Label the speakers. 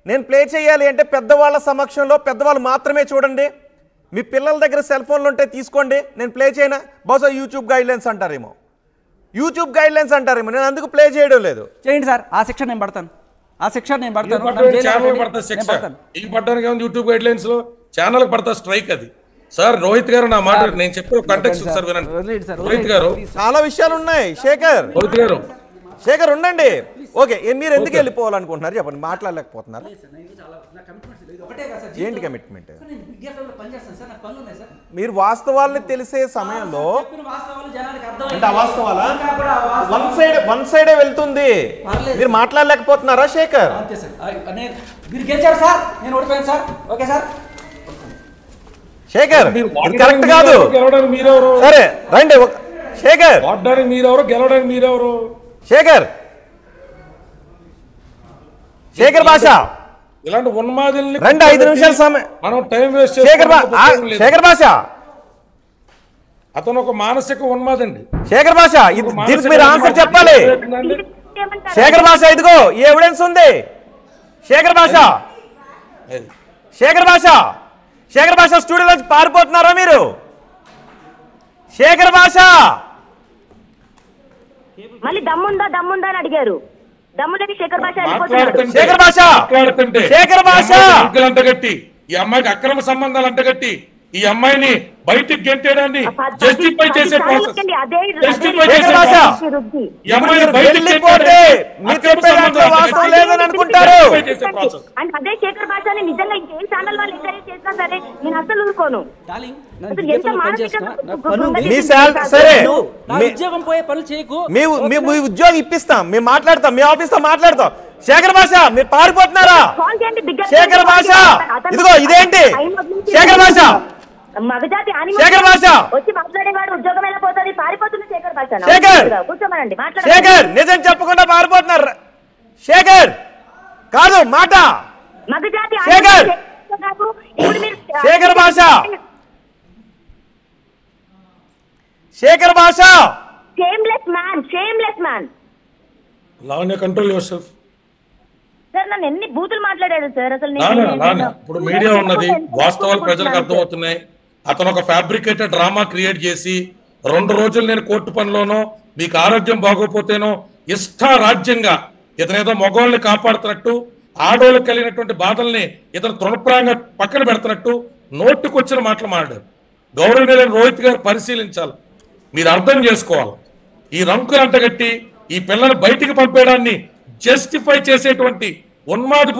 Speaker 1: నేను ప్లే చేయాలి అంటే పెద్దవాళ్ళ సమక్షంలో పెద్దవాళ్ళు మాత్రమే చూడండి. మీ పిల్లల దగ్గర సెల్ ఫోన్లు ఉంటే తీసుకోండి. నేను ప్లే చేయనా? బహుశా యూట్యూబ్ గైడ్లైన్స్ అంటారేమో, నేను అందుకు ప్లే చేయడం లేదు.
Speaker 2: చేయండి సార్, ఆ శిక్ష నేను పడతాను,
Speaker 3: యూట్యూబ్ గైడ్లైన్స్ లో ఛానల్ పడతా స్ట్రైక్. అది సార్ రోహిత్ గారు నా మాట నేను చెప్పే కంటెక్స్ట్ సార్ వినండి. రోహిత్ గారు
Speaker 1: చాలా విషయాలు ఉన్నాయి.
Speaker 3: రోహిత్ గారు
Speaker 1: శేఖర్ ఉండండి. ఓకే, మీరు ఎందుకు వెళ్ళిపోవాలనుకుంటున్నారు చెప్పండి, మాట్లాడలేకపోతున్నారు. ఏంటి కమిట్మెంట్? మీరు వాస్తవాలని తెలిసే సమయంలో అంటే అవాస్తవాలా వన్ సైడే వెళ్తుంది, మీరు మాట్లాడలేకపోతున్నారా శేఖర్? శేఖర్ కరెక్ట్ కాదు. సరే రండి శేఖర్.
Speaker 3: మీరెవరు, గెలవడానికి మీరెవరు?
Speaker 1: శేఖర్ భాష
Speaker 3: ఇలాంటి ఉన్మాదుల్ని
Speaker 1: రండి, 5 నిమిషాల సమయం
Speaker 3: మనం టైం వేస్ట్
Speaker 1: శేఖర్ భాష
Speaker 3: అతను ఒక మానసిక ఉన్మాదండి.
Speaker 1: శేఖర్ భాష దీనికి మీరు ఆన్సర్ చెప్పాలి. శేఖర్ భాష ఇదిగో ఈ ఎవిడెన్స్ ఉంది. శేఖర్ భాష స్టూడియోలో పారిపోతున్నారా మీరు? శేఖర్ భాష
Speaker 4: మళ్ళీ దమ్ముందా అని అడిగారు. దమ్ములేని శేఖర్ భాష
Speaker 3: అంటగట్టి ఈ అమ్మాయికి అక్రమ సంబంధాలు అంటగట్టి ఈ అమ్మాయిని బయటికి గెంటేయడాన్ని జస్టిఫై చేసే ప్రాసెస్.
Speaker 1: అనుకుంటారు
Speaker 4: అదే శేఖర్ భాషని నిజంగా ఏ ఛానల్ వాళ్ళు ఎంకరేజ్ చేసినా సరే నేను అసలు ఊరుకోను.
Speaker 1: మీ ఉద్యోగం ఇప్పిస్తాం, మేము మాట్లాడతాం, మీ ఆఫీస్ తో మాట్లాడతాం. శేఖర్ భాష మీరు పారిపోతున్నారా? శేఖర్ భాష ఇదిగో ఇదేంటి? శేఖర్ భాష
Speaker 4: వచ్చి మాట్లాడేవాడు ఉద్యోగం ఎలా పోతుంది? పారిపోతున్న శేఖర్ భాష.
Speaker 1: శేఖర్ నిజం చెప్పకుండా పారిపోతున్నారు. శేఖర్ కాదు మాట. శేఖర్ భాష
Speaker 4: shameless man.
Speaker 3: Lavanya control yourself.
Speaker 4: Sir నన్ను ఎన్ని బూతులు మాట్లాడాడు సార్ అసలు.
Speaker 3: ఇప్పుడు మీడియా ఉన్నది, వాస్తవాలు ప్రజలకు అర్థమవుతున్నాయి. అతను ఒక ఫ్యాబ్రికేటెడ్ డ్రామా క్రియేట్ చేసి 2 రోజులు నేను కోర్టు పనిలోనో మీకు ఆరోగ్యం బాగోపోతేనో ఇష్టారాజ్యంగా ఇతనేదో మగవాళ్ళని కాపాడుతున్నట్టు, ఆడవాళ్ళకి కలిగినటువంటి బాధల్ని ఇతను తృణప్రాయంగా పక్కన పెడుతున్నట్టు నోటుకొచ్చిన మాటలు మాట్లాడారు. గౌరవనీయులైన రోహిత్ గారు పరిశీలించాలి, మీరు అర్థం చేసుకోవాలి. ఈ రంకులు అంటగట్టి ఈ పిల్లలు బయటికి పంపేయడాన్ని జస్టిఫై చేసేటువంటి ఉన్మాది